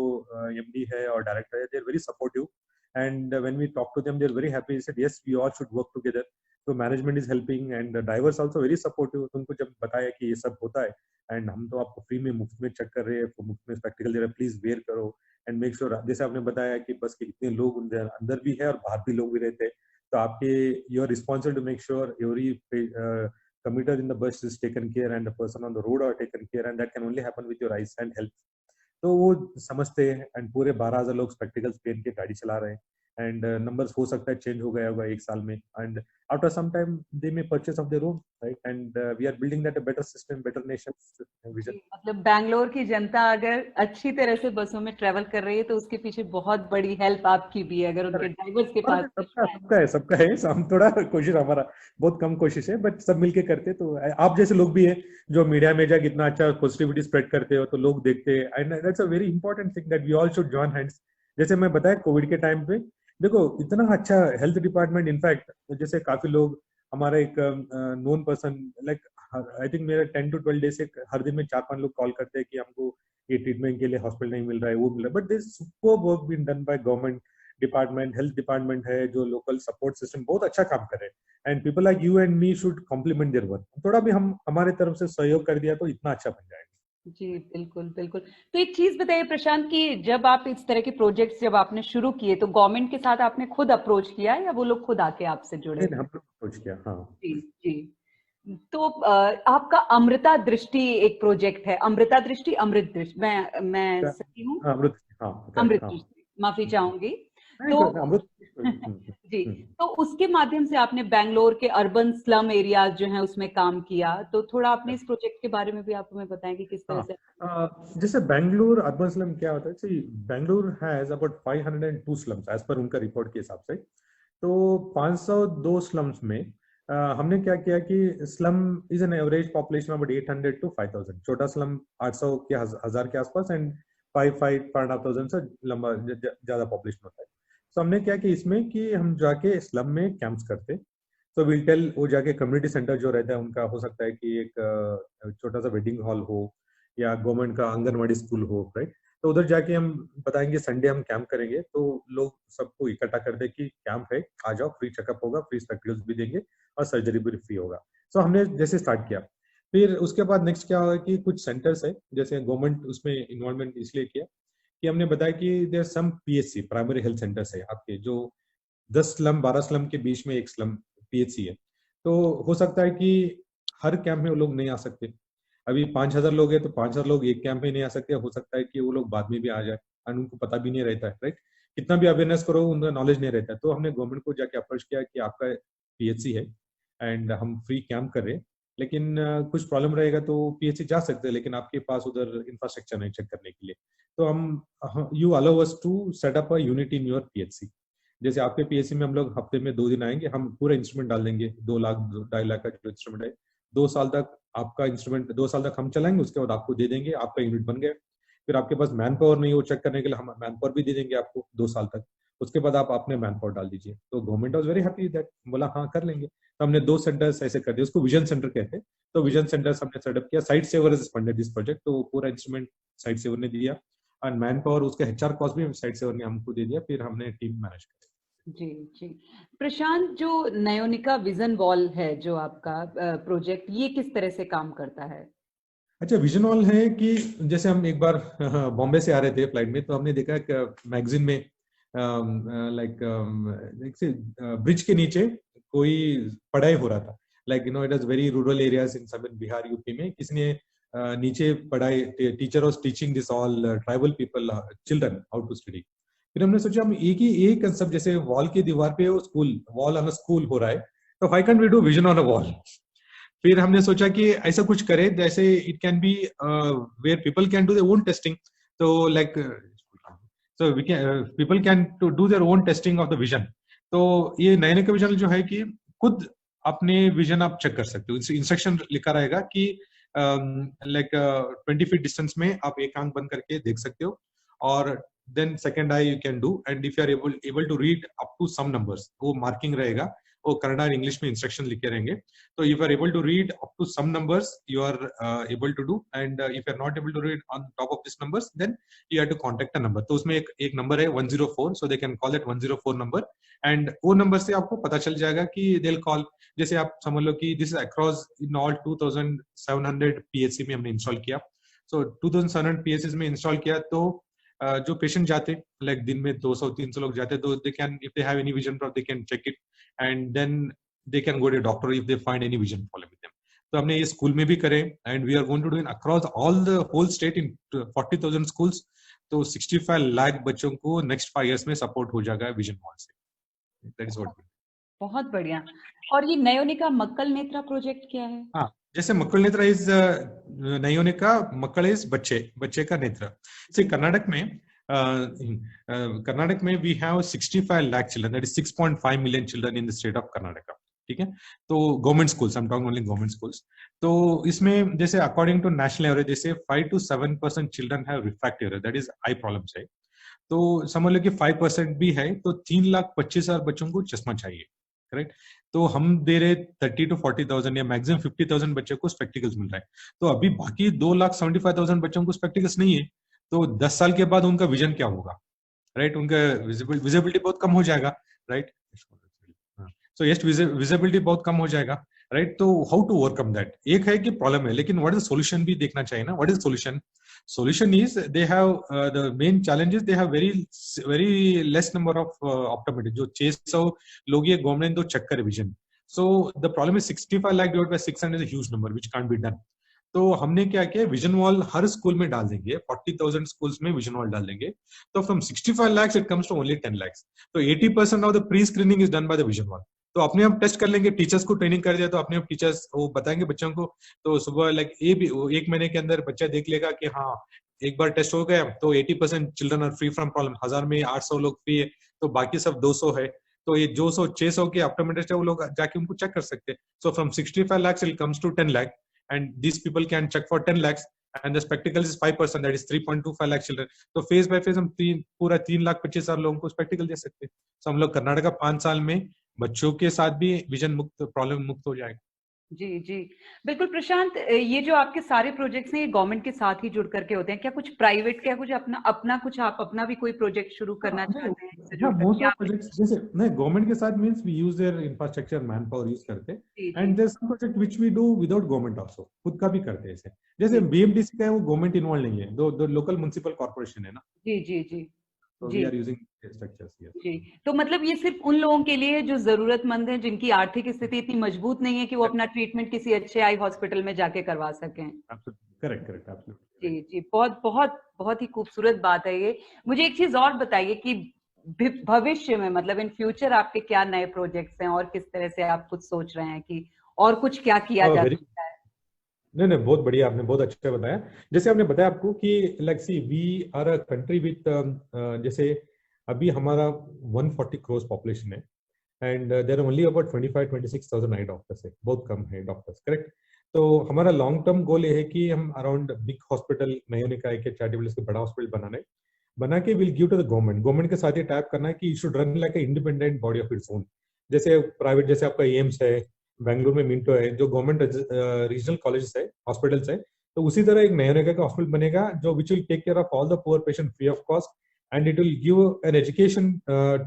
S2: एमडी है और डायरेक्टर है, they are very supportive, and when we talk to them, they're very happy. They said yes, we all should work together. So management is helping and the drivers also very supportive. उनको जब बताया कि ये सब होता है and हम तो आपको फ्री में मुफ्त में चेक कर रहे हैं, मुफ्त में स्पेक्टिकल दे रहे हैं, प्लीज वेयर करो एंड मेक श्योर। जैसे आपने बताया कि बस के इतने लोग अंदर भी है और बाहर भी लोग भी रहते हैं, तो आपके you are responsible to make sure every commuter in the bus is taken care and the person on the road are taken care, and that can only happen with your eyes and help. तो वो समझते हैं एंड पूरे 12,000 लोग स्पेक्टिकल्स पहन के गाड़ी चला रहे हैं एंड नंबर्स हो सकता है चेंज हो गया होगा एक साल में, and after some time they may purchase of their own, right? And we are building that a better system, better nation vision.
S1: मतलब बैंगलोर की जनता अगर अच्छी तरह से बसों में ट्रेवल कर रही है तो उसके पीछे बहुत बड़ी हेल्प आपकी भी है, अगर उनके ड्राइवर्स के पास
S2: सबका है। हम थोड़ा कोशिश, हमारा बहुत कम कोशिश है, बट सब मिलके करते। तो आप जैसे लोग भी है जो मीडिया में जाके इतना अच्छा पॉजिटिविटी स्प्रेड करते हो, तो लोग देखते हैं and that's a very important thing that we all should join hands. जैसे मैं बताया कोविड के टाइम पे देखो इतना अच्छा हेल्थ डिपार्टमेंट, इनफैक्ट जैसे काफी लोग, हमारा एक known person like I think मेरा 10 to 12 डेज से हर दिन में 4-5 लोग कॉल करते हैं कि हमको ये ट्रीटमेंट के लिए हॉस्पिटल नहीं मिल रहा है, वो मिल रहा है, but this super work been done by government department, health department है, जो लोकल सपोर्ट सिस्टम बहुत अच्छा काम कर रहे हैं and people like you and me should complement their work. थोड़ा भी हम हमारे तरफ से सहयोग कर दिया तो इतना अच्छा बन जाएगा।
S1: जी बिल्कुल बिल्कुल। तो एक चीज बताइए प्रशांत कि जब आप इस तरह के प्रोजेक्ट्स जब आपने शुरू किए तो गवर्नमेंट के साथ आपने खुद अप्रोच किया या वो लोग खुद आके आपसे जुड़े?
S2: हम लोग अप्रोच किया, हाँ
S1: जी जी। तो आपका अमृता दृष्टि एक प्रोजेक्ट है, अमृता दृष्टि, अमृत दृष्टि, मैं सही हूँ?
S2: अमृत, हाँ
S1: अमृत दृष्टि, माफी चाहूंगी। तो जी, तो उसके माध्यम से आपने बैंगलोर के अर्बन स्लम एरियाज जो हैं उसमें काम किया, तो थोड़ा आपने इस प्रोजेक्ट के बारे में भी आप हमें बताएं कि किस तरह से।
S2: जैसे बैंगलोर अर्बन स्लम क्या होता है, see Bangalore has about 502 slums as per उनका रिपोर्ट के हिसाब से। तो 502 स्लम्स में हमने क्या किया कि slum is an average population about 800 to 5,000, छोटा स्लम 800 के 1000 के आसपास एंड 5,500 से लंबा ज्यादा पॉपुलेशन होता है। तो हमने क्या कि इसमें कि हम जाके स्लम में कैंप्स करते, तो विल टेल, वो जाके कम्युनिटी सेंटर जो रहता है उनका, हो सकता है कि एक छोटा सा वेडिंग हॉल हो या गवर्नमेंट का आंगनवाड़ी स्कूल हो, राइट? तो उधर जाके हम बताएंगे संडे हम कैंप करेंगे, तो लोग सबको इकट्ठा कर दे कि कैंप है, आ जाओ, फ्री चेकअप होगा, फ्री स्पेक्टिकल्स भी देंगे और सर्जरी भी फ्री होगा। तो हमने जैसे स्टार्ट किया, फिर उसके बाद नेक्स्ट क्या होगा कि कुछ सेंटर्स है, जैसे गवर्नमेंट उसमें इन्वॉल्वमेंट इसलिए किया कि हमने बताया कि there some PHC, primary health centres है आपके, जो 10 स्लम 12 स्लम के बीच में एक स्लम पीएचसी है। तो हो सकता है कि हर कैंप में वो लोग नहीं आ सकते, अभी 5,000 लोग हैं तो 5,000 लोग एक कैंप में नहीं आ सकते, हो सकता है कि वो लोग बाद में भी आ जाए और उनको पता भी नहीं रहता है, राइट? कितना भी अवेयरनेस करो उनका नॉलेज नहीं रहता है। तो हमने गवर्नमेंट को जाके अप्रोच किया कि आपका पीएचसी है एंड हम फ्री कैंप कर रहे हैं, लेकिन कुछ प्रॉब्लम रहेगा तो पीएचसी जा सकते हैं, लेकिन आपके पास उधर इंफ्रास्ट्रक्चर नहीं चेक करने के लिए, तो हम you allow us to set up a unit in your PHC. जैसे आपके पीएचसी में हम लोग हफ्ते में 2 दिन आएंगे, हम पूरा इंस्ट्रूमेंट डाल देंगे, 2 लाख 2.5 लाख का जो इंस्ट्रूमेंट है, 2 साल तक आपका इंस्ट्रूमेंट 2 साल तक हम चलाएंगे, उसके बाद आपको दे देंगे, आपका यूनिट बन गया। फिर आपके पास मैन पावर नहीं हो चेक करने के लिए, हम मैन पावर भी दे देंगे आपको 2 साल तक, उसके बाद आप अपने मैन पावर डाल दीजिए। तो government was very happy that, बोला हाँ कर लेंगे। तो हमने 2 सेंटर्स ऐसे कर दिए, उसको विजन सेंटर कहते हैं। तो विजन सेंटर्स हमने सेटअप किया, Sight Saver is funded this project, तो पूरा इंस्ट्रूमेंट साइट सेवर ने दिया और मैन पावर उसका एचआर कॉस्ट भी साइट सेवर ने हमको दे दिया, फिर हमने टीम मैनेज की।
S1: जी जी। प्रशांत, जो नयोनिका विजन वॉल है जो आपका प्रोजेक्ट, ये किस तरह से काम करता है?
S2: अच्छा, विजन वॉल है कि जैसे हम एक बार बॉम्बे से आ रहे थे फ्लाइट में, तो हमने देखा कि मैगजीन में लाइक ब्रिज के नीचे कोई पढ़ाई हो रहा था, like you know it is very rural areas in सब बिहार यूपी में, किसी ने नीचे पढ़ाई, teacher was teaching this all tribal people children how to study. फिर हमने सोचा हम एक कंसेप्ट, जैसे वॉल की दीवार पे वो school, wall on a school हो रहा है, तो why can't we do vision on a wall? फिर हमने सोचा कि ऐसा कुछ करें जैसे it can be where people can do their own testing, तो like so we can people can to do their own testing of the vision. तो ये नए का विजन जो है कि खुद अपने विजन आप चेक कर सकते हो, इंस्ट्रक्शन लिखा रहेगा कि लाइक 20 फीट डिस्टेंस में आप एक आंख बंद करके देख सकते हो, और then second I you can do, and if you are able to read up to some numbers, वो मार्किंग रहेगा, वो कन्नड़ा और इंग्लिश में इंस्ट्रक्शन लिखे रहेंगे। तो if are able to read up to some numbers you are able to do, and if are not able to read on top of this numbers then you have to contact a number. तो उसमें एक नंबर है 104, so they can call that 104 number, and वो नंबर से आपको पता चल जाएगा कि दे विल कॉल। जैसे आप समझ लो कि this is across in all 2700 PHC में हमने इंस्टॉल किया। सो 2700 पीएचसी में इंस्टॉल किया, तो जो पेशेंट जाते लाइक दिन में 200-300 लोग जाते, तो they can, if they have any vision problem, they can check it, and then they can go to doctor if they find any vision problem with them. तो हमने ये स्कूल में भी करे, and we are going to do in across all the whole state in 40,000 schools. तो 65 लाख बच्चों को नेक्स्ट 5 इयर्स में सपोर्ट हो जाएगा विजन वॉल से। That is what.
S1: बहुत बढ़िया। और ये नयोनिका मक्कल नेत्रा प्रोजेक्ट क्या है?
S2: हाँ, जैसे मक्कल नेत्र इज नयोनिका, मक्कल इज बच्चे का नेत्र। से कर्नाटक में we have 65 lakh children, that is 6.5 million children in the state of Karnataka. ठीक है, तो government schools, I am talking only government schools. तो इसमें जैसे अकॉर्डिंग टू नेशनल एवरेज, जैसे 5 to 7% children have refractive error, that is I problems है। तो समझ लो कि 5% भी है, तो 3,25,000 बच्चों को चश्मा चाहिए, करेक्ट। तो हम दे रहे 30 to 40,000 या मैक्सिमम 50,000 बच्चों को स्पेक्टिकल्स मिल रहा है। तो अभी बाकी 2,75,000 बच्चों को स्पेक्टिकल्स नहीं है, तो 10 साल के बाद उनका विजन क्या होगा, राइट? उनका विजिबिलिटी बहुत कम हो जाएगा, राइट? सो यस, विजिबिलिटी बहुत कम हो जाएगा, राइट? तो हाउ टू ओवरकम दैट? एक है कि प्रॉब्लम है, लेकिन व्हाट इज द सॉल्यूशन भी देखना चाहिए ना। What is solution? Solution is they have the main challenge is they have very less number of optometrists. जो 600 लोग ये गवर्नमेंट तो चेक करे vision. So the problem is 65 lakh divided by 600 is a huge number which can't be done. तो हमने क्या किया, विजन वॉल हर स्कूल में डाल देंगे, 40,000 स्कूल्स में विजन वॉल डाल देंगे। तो from 65 lakhs it comes to only 10 lakhs. तो 80% of the pre screening is done by the vision wall. तो अपने आप टेस्ट कर लेंगे, टीचर्स को ट्रेनिंग कर दिया तो अपने आप टीचर्स वो बताएंगे बच्चों को। तो सुबह लाइक एक महीने के अंदर बच्चा देख लेगा कि हाँ एक बार टेस्ट हो गया, तो 80% children are free from problem. 1000 में 800 लोग फ्री है, तो बाकी सब 200 है। तो ये 600 के ऑप्टोमेट्रिस्ट है, वो लोग जाके उनको चेक कर सकते हैं। So from 65 lakhs it comes to 10 lakh, and these people can check for 10 lakhs, and the spectacles is 5%, that is 3.25 lakh children. तो फेज बाय फेज हम पूरा 3,25,000 लोगों को स्पेक्टिकल दे सकते हैं। तो हम लोग कर्नाटक 5 साल में बच्चों के साथ भी विजन मुक्त, प्रॉब्लम मुक्त हो जाएगा।
S1: जी जी बिल्कुल। प्रशांत, ये जो आपके सारे प्रोजेक्ट्स हैं ये गवर्नमेंट के साथ ही जुड़ करके होते हैं क्या? कुछ प्राइवेट, क्या कुछ अपना कुछ आप अपना भी कोई प्रोजेक्ट शुरू करना चाहते हैं?
S2: हाँ, मोस्ट ऑफ प्रोजेक्ट्स जैसे नहीं गवर्नमेंट के साथ means we use their infrastructure, man power use करते हैं, and there some project which we do without government also, खुद का भी करते हैं ऐसे। जैसे बीएमडीसी का है वो गवर्नमेंट इन्वॉल्व नहीं है, दो लोकल म्युनिसिपल कॉर्पोरेशन है ना।
S1: जी जी जी
S2: So we are using structures here.
S1: जी, तो मतलब ये सिर्फ उन लोगों के लिए जो जरूरतमंद हैं, जिनकी आर्थिक स्थिति इतनी मजबूत नहीं है कि वो अपना ट्रीटमेंट किसी अच्छे आई हॉस्पिटल में जाके करवा सकें।
S2: Correct, absolutely.
S1: जी जी, बहुत बहुत बहुत ही खूबसूरत बात है ये। मुझे एक चीज और बताइए कि भविष्य में, मतलब इन फ्यूचर आपके क्या नए प्रोजेक्ट्स हैं और किस तरह से आप कुछ सोच रहे हैं कि और कुछ क्या किया जा सकता है?
S2: नहीं, बहुत बढ़िया, आपने बहुत अच्छा बताया। जैसे आपने बताया आपको कि like see we are a country with, जैसे अभी हमारा 140 crores पॉपुलेशन है, and there are only about 25-26,000 eye doctors है, बहुत कम है डॉक्टर्स, करेक्ट। तो हमारा लॉन्ग टर्म गोल ये है कि हम अराउंड बिग हॉस्पिटल, नयोनिका के चैरिटेबल के बड़ा हॉस्पिटल बना के will give to the government के साथ ये टाइप करना है कि it should run like a independent body of its own. जैसे प्राइवेट, जैसे आपका एम्स है, बेंगलुरु में मिंटो है, जो गवर्नमेंट रीजनल कॉलेजेस है, हॉस्पिटल्स है, तो उसी तरह एक नयोनिका का हॉस्पिटल बनेगा जो which will take care of all the poor patient free of cost, and it will give an education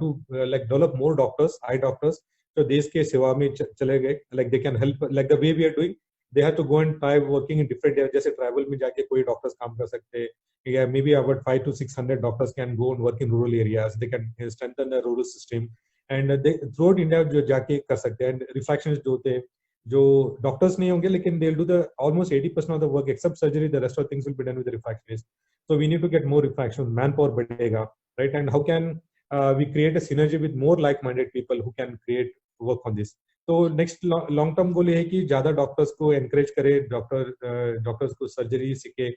S2: to like develop more doctors, eye doctors, जो देश के सेवा में चले गए, like they can help like the way we are doing. They have to go and try working in different area, जैसे ट्राइबल में जाके कोई डॉक्टर्स काम कर सकते हैं, या maybe about 500 to 600 doctors can go and work in rural areas, they can strengthen the rural system, and they through out India जो जाके कर सकते हैं। एंड रिफ्रैक्शनिस्ट जो होते हैं, जो डॉक्टर्स नहीं होंगे, लेकिन they will do the almost 80% of the work except surgery, the rest of things will be done with the refractionist. So we need to get more refraction, manpower बढ़ेगा, right? And how can we create a synergy with more like-minded people who can create work on this? तो नेक्स्ट लॉन्ग टर्म गोल ये है कि ज्यादा डॉक्टर्स को एनकरेज करे, डॉक्टर्स को सर्जरी सीखे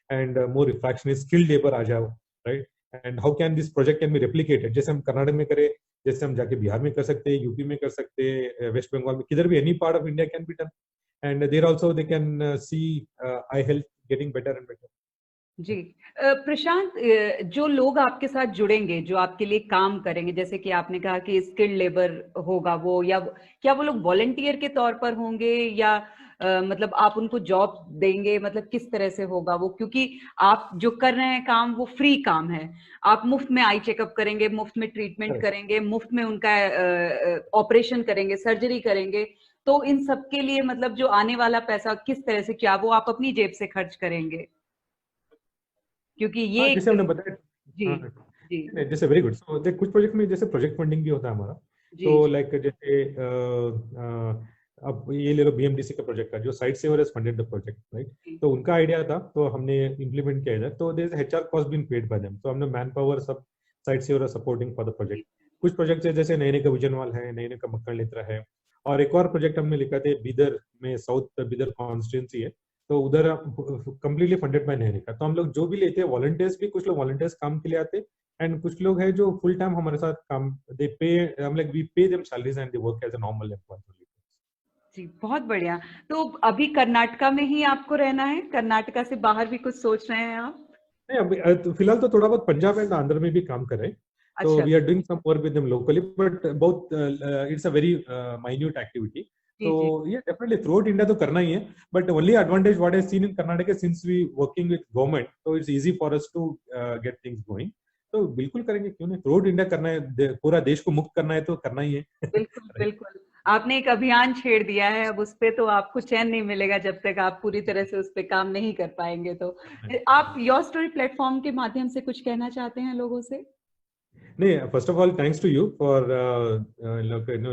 S2: एंड मोर रिफ्रैक्शनिस्ट स्किल्ड लेबर आ जाओ, right? And how can this project can be replicated, जैसे हम कर्नाटक में करें, जैसे हम जाके बिहार में कर सकते हैं, यूपी में कर सकते हैं, वेस्ट बंगाल में, किधर भी, any part of India can be done, and there also they can see eye health getting better and better.
S1: जी प्रशांत, जो लोग आपके साथ जुड़ेंगे, जो आपके लिए काम करेंगे, जैसे कि आपने कहा कि स्किल्ड लेबर होगा वो, या क्या वो लोग वॉलंटियर के तौर पर होंगे, या मतलब आप उनको जॉब देंगे, मतलब किस तरह से होगा वो? क्योंकि आप जो कर रहे हैं काम वो फ्री काम है, आप मुफ्त में आई चेकअप करेंगे, मुफ्त में ट्रीटमेंट करेंगे, मुफ्त में उनका ऑपरेशन करेंगे, सर्जरी करेंगे, तो इन सब के लिए मतलब जो आने वाला पैसा किस तरह से, क्या वो आप अपनी जेब से खर्च करेंगे? क्योंकि ये
S2: जैसे हमने बताया,
S1: जी
S2: हाँ,
S1: जी
S2: जैसे वेरी गुड। सो देख, कुछ प्रोजेक्ट में जैसे प्रोजेक्ट फंडिंग भी होता है हमारा,
S1: जी
S2: तो लाइक जैसे अब ये ले लो बीएमडीसी का प्रोजेक्ट का, जो Sightsaver has funded the project, right?
S1: जी
S2: तो उनका आइडिया था, तो हमने इम्प्लीमेंट किया इधर, तो there is HR cost being paid by them, तो हमने मैन पावर सब Sight Saver supporting for the project. कुछ प्रोजेक्ट है जैसे नए नए का विजनवाल है, नए नए का मक्कड़ लेत्रा है, और एक और प्रोजेक्ट हमने लिखा था बीदर में, साउथ बीदर कॉन्स्टिट्यूंसी है, तो उधर कंप्लीटली फंडेड बाय नहने का। तो हम लोग जो भी लेते हैं, वॉलंटियर्स भी, कुछ लोग वॉलंटियर्स काम के लिए आते हैं, एंड कुछ लोग हैं जो फुल टाइम हमारे साथ काम, दे पे, हम like we pay them salaries and they work as a normal employee.
S1: जी, बहुत बढ़िया। तो अभी कर्नाटका में ही आपको रहना है? कर्नाटका से बाहर भी कुछ सोच रहे हैं आप?
S2: नहीं, अभी तो फिलहाल तो थोड़ा बहुत पंजाब एंड आंध्र में भी काम कर रहे हैं, तो
S1: अच्छा,
S2: we are doing some work with them locally, but बहुत it's a very minute activity.
S1: जी
S2: तो
S1: जी
S2: ये डेफिनेटली थ्रू आउट इंडिया तो करना ही है, but only advantage what I seen in Karnataka, since we working with government, तो it's easy for us to get things going. तो बिल्कुल करेंगे, क्यों नहीं? थ्रू आउट इंडिया करना है, पूरा देश को मुक्त करना है, तो करना ही है।
S1: बिल्कुल
S2: राइट।
S1: बिल्कुल। आपने एक अभियान छेड़ दिया है, अब उस पे तो आपको चैन नहीं मिलेगा जब तक आप पूरी तरह से उस पे काम नहीं कर पाएंगे। तो आप योर स्टोरी प्लेटफॉर्म के माध्यम से कुछ कहना चाहते हैं लोगों से?
S2: नहीं, first of all, thanks to you for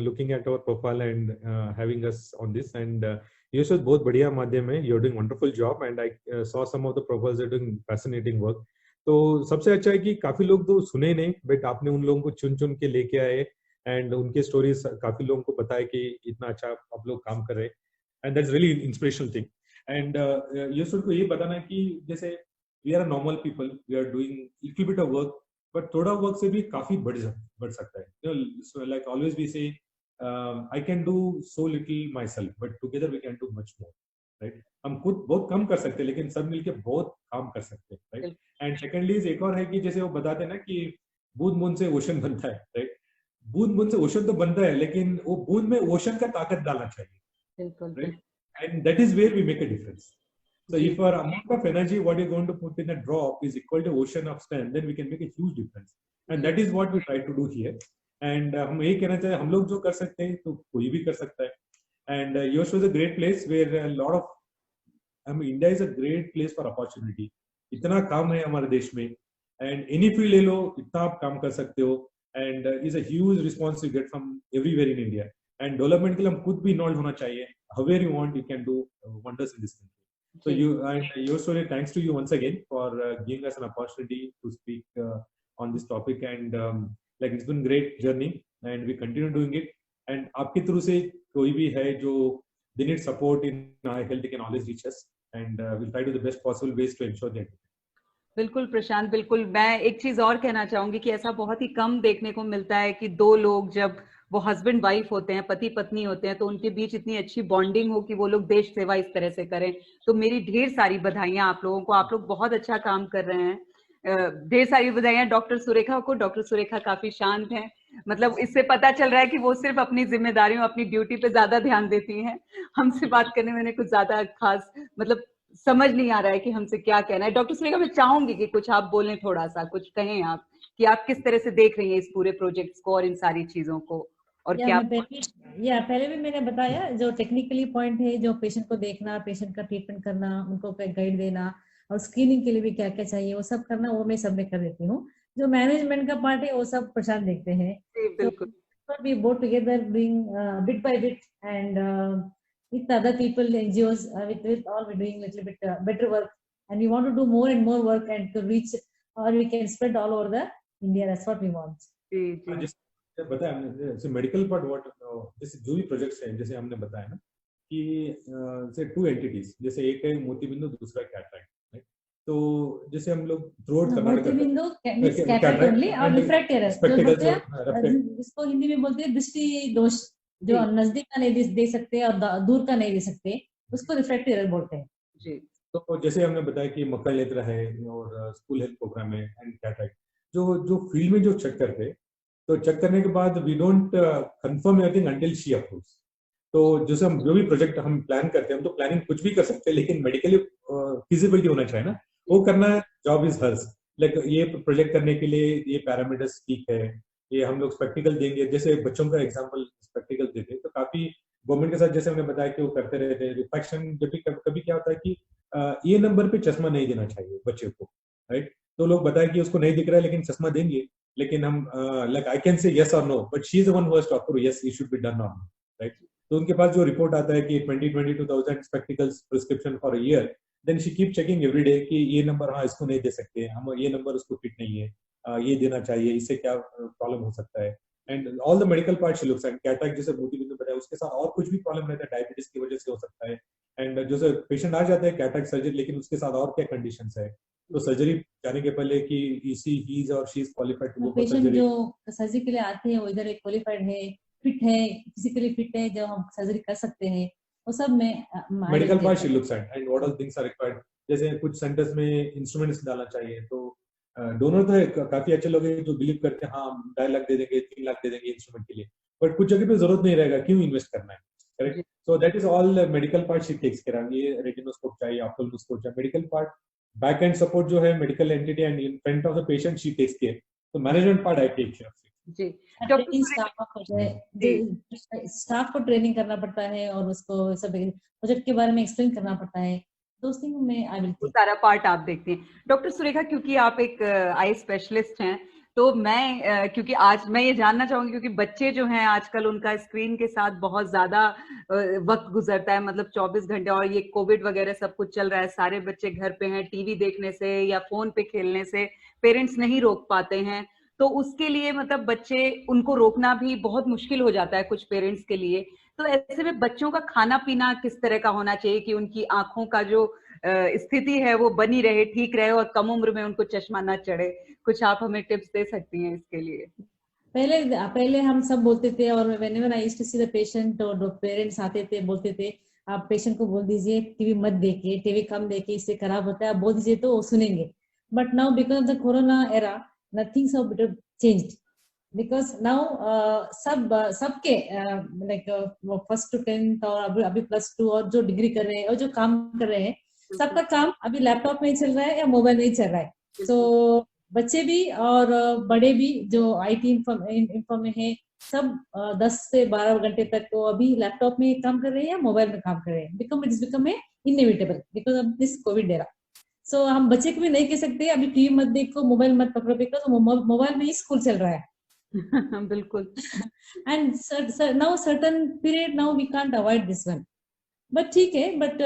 S2: looking at our profile and having us on this. And ये सब बहुत बढ़िया माध्यम है, you're doing wonderful job, and I saw some of the profiles are doing fascinating work. तो सबसे अच्छा है कि काफी लोग तो सुने नहीं, बट आपने उन लोगों को चुन चुन के लेके आए, एंड उनके स्टोरीज काफी लोगों को बताए कि इतना अच्छा आप लोग काम कर रहे हैं, and that's really inspirational thing. And ये को ये बताना कि जैसे we are normal people, we are doing little bit of work, but थोड़ा वर्क से भी काफी बढ़ सकता है। So like always we say, I can do so little myself, but together we can do much more, right? हम खुद बहुत कम कर सकते हैं, लेकिन सब मिलके बहुत काम कर सकते हैं, राइट? एंड सेकेंडली एक और है कि जैसे वो बताते हैं ना कि बूंद बूंद से ओशन बनता है, राइट? बूंद बूंद से ओशन तो बनता है, लेकिन वो बूंद में ओशन का ताकत डालना चाहिए,
S1: बिल्कुल
S2: right? And that is where we make a difference. So
S1: ji
S2: if our amount of energy, what you're going to put in a drop is equal to ocean of strength, then we can make a huge difference. And that is what we try to do here. And हम यही कहना चाहते हैं, हम लोग जो कर सकते हैं तो कोई भी कर सकता है. And Yosh was a great place where a lot of, I mean, India is a great place for opportunity. इतना काम है हमारे देश में, and any field ले लो, इतना आप काम कर सकते हो, and is a huge response you get from everywhere in India. And development के लिए हम खुद भी involved होना चाहिए. However you want, you can do wonders in this country. So you, and your story, thanks to you once again for giving us an opportunity to speak on this topic, and like it's been great journey, and we continue doing it. And आपके थ्रू से कोई भी है जो they need support in health, they can always reach us, and we'll try to the best possible ways to ensure that.
S1: बिल्कुल प्रशांत, बिल्कुल। मैं एक चीज और कहना चाहूंगी कि ऐसा बहुत ही कम देखने को मिलता है कि दो लोग जब वो हस्बैंड वाइफ होते हैं, पति पत्नी होते हैं, तो उनके बीच इतनी अच्छी बॉन्डिंग हो कि वो लोग देश सेवा इस तरह से करें। तो मेरी ढेर सारी बधाइयां आप लोगों को, आप लोग बहुत अच्छा काम कर रहे हैं। ढेर सारी बधाइयां डॉक्टर सुरेखा को। डॉक्टर सुरेखा काफी शांत हैं, मतलब इससे पता चल रहा है कि वो सिर्फ अपनी जिम्मेदारियों, अपनी ड्यूटी पे ज्यादा ध्यान देती हैं। हमसे बात करने में कुछ ज्यादा खास मतलब समझ नहीं आ रहा है कि हमसे क्या कहना है। डॉक्टर सुरेखा, मैं चाहूंगी कि कुछ आप बोलें, थोड़ा सा कुछ कहें आप, कि आप किस तरह से देख रही हैं इस पूरे प्रोजेक्ट्स को और इन सारी चीजों को, और क्या
S3: पहले भी मैंने बताया, जो टेक्निकली पॉइंट है, जो पेशेंट को देखना, पेशेंट का ट्रीटमेंट करना, उनको गाइड देना, और स्क्रीनिंग के लिए भी क्या क्या चाहिए वो सब करना, वो मैं सब में कर देती हूँ। जो मैनेजमेंट का पार्ट है वो सब प्रशांत देखते हैं।
S1: बिल्कुल
S3: we both together doing bit by bit, and with other people, NGOs, with all we're doing little bit better work, and we want to do more and more work and to reach, or we can spread all over the India. That's what we want.
S1: जी जी
S2: बताया हमने, जैसे मेडिकल पार्ट व्हाट, जैसे जो भी प्रोजेक्ट्स हैं, जैसे हमने बताया ना कि से 2 एंटिटीज, जैसे एक है मोतीबिंदु, दूसरा कैटरैक्ट, राइट? तो जैसे हम लोग थ्रू आउट कर्नाटक
S3: मोतीबिंदु मींस कैटरेक्ट ओनली और
S2: एंड
S3: रिफ्रैक्ट एरर जो
S2: स्पेक्टिकल्स
S3: बोलते
S2: और
S3: हैं, इसको हिंदी में बोलते हैं दृष्टि दोष, जो
S1: जी
S3: नजदीक का नहीं दे सकते और दूर का नहीं दे सकते, उसको रिफ्रैक्ट एरर बोलते हैं।
S1: जी
S2: तो जैसे हमने बताया कि मक्कल नेत्र है और स्कूल हेल्थ प्रोग्राम है एंड कैटरैक्ट, जो जो फील्ड में जो चेक करते, तो चेक करने के बाद we don't confirm everything until she approves. तो जैसे हम जो भी प्रोजेक्ट हम प्लान करते हैं, हम तो प्लानिंग कुछ भी कर सकते हैं, लेकिन मेडिकली फिजिबिलिटी होना चाहिए ना, वो करना जॉब इज हर्स। लाइक ये प्रोजेक्ट करने के लिए ये पैरामीटर्स ठीक है, ये हम लोग स्पेक्टिकल देंगे, जैसे बच्चों का एग्जांपल स्पेक्टिकल देते हैं, तो काफी गवर्नमेंट के साथ जैसे हमने बताया कि वो करते रहते हैं रिफ्लेक्शन। जब भी कभी क्या होता है कि ये नंबर पे चश्मा नहीं देना चाहिए बच्चे को, राइट? तो लोग बताए कि उसको नहीं दिख रहा है लेकिन चश्मा देंगे, लेकिन हम like I can say yes और no, but she is the one who has to approve, yes it should be done on, right? तो उनके पास जो रिपोर्ट आता है कि 20,000 spectacles prescription for a year, then she keep checking every day कि ये नंबर हाँ इसको नहीं दे सकते हम, ये नंबर उसको फिट नहीं है, ये देना चाहिए, इससे क्या प्रॉब्लम हो सकता है। And all the medical part she looks eight. Cataract जैसे मोतीबिंदु बताया, उसके साथ और कुछ भी प्रॉब्लम रहता है, डायबिटीज की वजह से हो सकता है। एंड जो पेशेंट आ जाते हैं कैटरैक्ट सर्जरी, लेकिन उसके साथ और क्या कंडीशंस है, तो सर्जरी जाने के पहले कि इसी ही इज और she is qualified to go for
S3: patient
S2: surgery.
S3: जो सर्जरी के लिए आते हैं वो इधर एक क्वालिफाइड है, फिट है, फिजिकली फिट है, जो हम सर्जरी कर सकते हैं, वो सब में
S2: medical part she looks at and what all things are required. जैसे कुछ सेंटर्स में इंस्ट्रूमेंट्स डालना चाहिए, तो डोनर तो है, काफी अच्छे लोग हैं जो बिलीव करते हैं हाँ 2.5 लाख दे देंगे, 3 लाख दे देंगे इंस्ट्रूमेंट के लिए, बट कुछ जगह पे जरूरत नहीं रहेगा, क्यों इन्वेस्ट करना है, करेक्ट?
S1: जी
S2: so that is all medical part she takes care of. ये रेटिनोस्कोप चाहिए, ऑप्थेल्मोस्कोप चाहिए, medical part back end support जो है medical entity and in front of the patient she takes care. तो management part I take care of.
S1: जी डॉक्टर
S3: ट्रेनिंग
S1: सुरेखा
S3: स्टाफ को
S1: जी
S3: स्टाफ को ट्रेनिंग करना पड़ता है और उसको सब प्रोजेक्ट के बारे में एक्सप्लेन करना पड़ता है, दोस थिंग में आई विल
S1: वो
S3: टेक।
S1: सारा पार्ट आप देखते हैं। डॉक्टर सुरेखा, क्योंकि आप एक आई स्पेशलिस्ट हैं, तो मैं क्योंकि आज मैं ये जानना चाहूंगी, क्योंकि बच्चे जो हैं आजकल उनका स्क्रीन के साथ बहुत ज्यादा वक्त गुजरता है, मतलब 24 घंटे, और ये कोविड वगैरह सब कुछ चल रहा है, सारे बच्चे घर पे हैं, टीवी देखने से या फोन पे खेलने से पेरेंट्स नहीं रोक पाते हैं। तो उसके लिए मतलब बच्चे, उनको रोकना भी बहुत मुश्किल हो जाता है कुछ पेरेंट्स के लिए। तो ऐसे में बच्चों का खाना पीना किस तरह का होना चाहिए कि उनकी आंखों का जो स्थिति है वो बनी रहे, ठीक रहे, और कम उम्र में उनको चश्मा ना चढ़े? कुछ आप हमें टिप्स दे सकती हैं इसके लिए?
S3: पहले पहले हम सब बोलते थे, और whenever I used to see the patient और पेरेंट्स आते थे बोलते थे आप पेशेंट को बोल दीजिए टीवी मत देखिए, टीवी कम देखिए, इससे खराब होता है, आप बोल दीजिए तो वो सुनेंगे। But now because of the corona era nothing so bit changed, because now सबके लाइक फर्स्ट टू 10th और अभी अभी +2 और जो डिग्री कर रहे हैं और जो काम कर रहे हैं, सबका काम अभी लैपटॉप में ही चल रहा है या मोबाइल में ही चल रहा है। सो बच्चे भी और बड़े भी जो आईटी इन्फॉर्म में है, सब 10 से 12 घंटे तक वो अभी लैपटॉप में काम कर रहे हैं या मोबाइल में काम कर रहे हैं, become it is become a inevitable because of this COVID era. सो हम बच्चे को भी नहीं कह सकते अभी टीवी मत देखो, मोबाइल मत पकड़ो, बिकॉज मोबाइल में ही स्कूल चल रहा है।
S1: बिल्कुल।
S3: and now certain period now we can't avoid this one, but ठीक है, but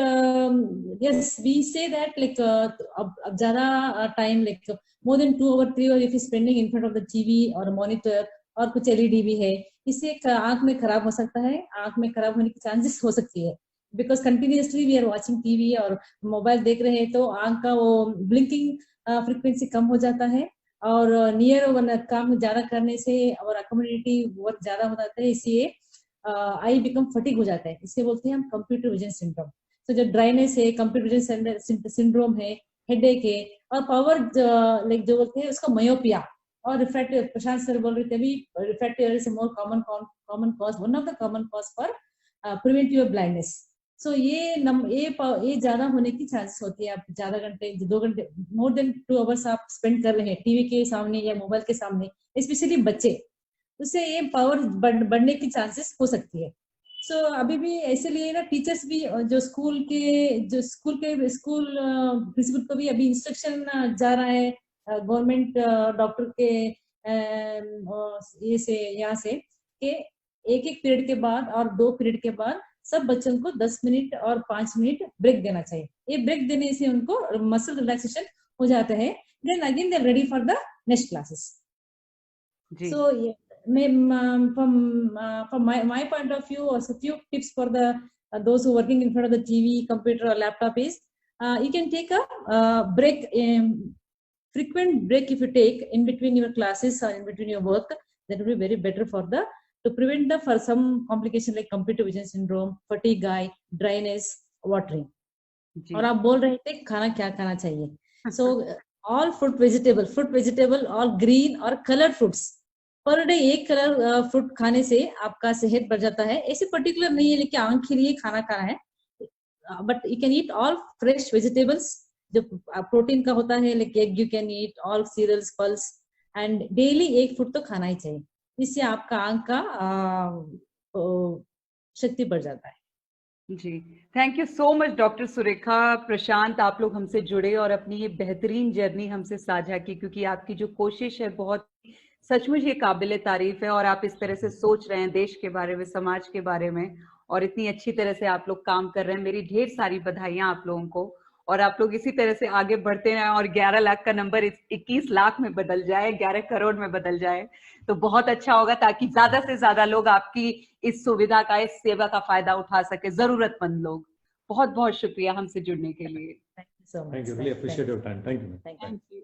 S3: yes we say that like अब ज़्यादा time like more than 2 or 3 hours if you spending in front of the TV or a monitor और कुछ LED भी है, इससे आंख में खराब हो सकता है, आंख में खराब होने की चांसेस हो सकती है, because continuously we are watching TV और मोबाइल देख रहे हैं तो आंख का वो ब्लिंकिंग फ्रीक्वेंसी कम हो जाता है, और नियर काम ज्यादा करने से और अकोमोडेटी वर्क ज्यादा हो जाता है, इसलिए आई बिकम फटीग हो जाता है, इसे बोलते हैं हम कंप्यूटर विजन सिंड्रोम। तो जो ड्राइनेस है, कंप्यूटर विजन सिंड्रोम है, हेडेक है, और पावर लाइक जो बोलते हैं उसको मयोपिया और रिफ्रैक्टिव, प्रशांत सर बोल रहे थे अभी, refractive is more common cause, one of the common cause for preventive blindness. सो ये ज्यादा होने की चांसेस होती है, आप ज्यादा घंटे 2 घंटे मोर देन 2 आवर्स आप स्पेंड कर रहे हैं टीवी के सामने या मोबाइल के सामने, स्पेशली बच्चे, उससे ये पावर बढ़ने की चांसेस हो सकती है। सो अभी भी ऐसे लिए ना टीचर्स भी जो स्कूल स्कूल प्रिंसिपल को भी अभी इंस्ट्रक्शन जा रहा है गवर्नमेंट डॉक्टर के ये से यहाँ से कि एक पीरियड के बाद और 2 पीरियड के बाद सब बच्चों को 10 मिनट और 5 मिनट ब्रेक देना चाहिए। ये ब्रेक देने से उनको मसल रिलैक्सेशन हो जाता है, then again they are ready for the next classes. So from my point of view, also few tips for the those who working in front of the TV, computer or laptop is you can take a break, frequent break if you take in between your classes or in between your work. That will be very better for the to prevent the for some complication like computer vision syndrome, fatigue, eye, dryness, watering. और आप बोल रहे थे खाना क्या खाना चाहिए. So all fruit vegetable all green और colored fruits. पर डे एक कलर फ्रूट खाने से आपका सेहत बढ़ जाता है. ऐसे पर्टिकुलर नहीं है लेकिन आंख के लिए खाना खाना है, but you can eat all fresh vegetables जो प्रोटीन का होता है, like egg you can eat, all cereals, pulses, and daily एक फ्रूट तो खाना ही चाहिए. इससे आपका आंख का शक्ति बढ़ जाता है.
S1: जी, thank you so much doctor Surekha Prashant, आप लोग हमसे जुड़े और अपनी ये बेहतरीन जर्नी हमसे साझा की, क्योंकि आपकी जो कोशिश है बहुत सचमुच ये काबिल तारीफ है और आप इस तरह से सोच रहे हैं देश के बारे में, समाज के बारे में, और इतनी अच्छी तरह से आप लोग काम कर रहे हैं. मेरी ढेर सारी बधाइयां आप लोगों को, और आप लोग इसी तरह से आगे बढ़ते हैं और 11 लाख का नंबर 21 लाख में बदल जाए, 11 करोड़ में बदल जाए तो बहुत अच्छा होगा, ताकि ज्यादा से ज्यादा लोग आपकी इस सुविधा का, इस सेवा का फायदा उठा सके, जरूरतमंद लोग. बहुत बहुत शुक्रिया हमसे जुड़ने के लिए.
S3: Thank you so much.
S2: Thank you. Really appreciate your time. Thank you.
S3: Thank you.
S1: Thank you.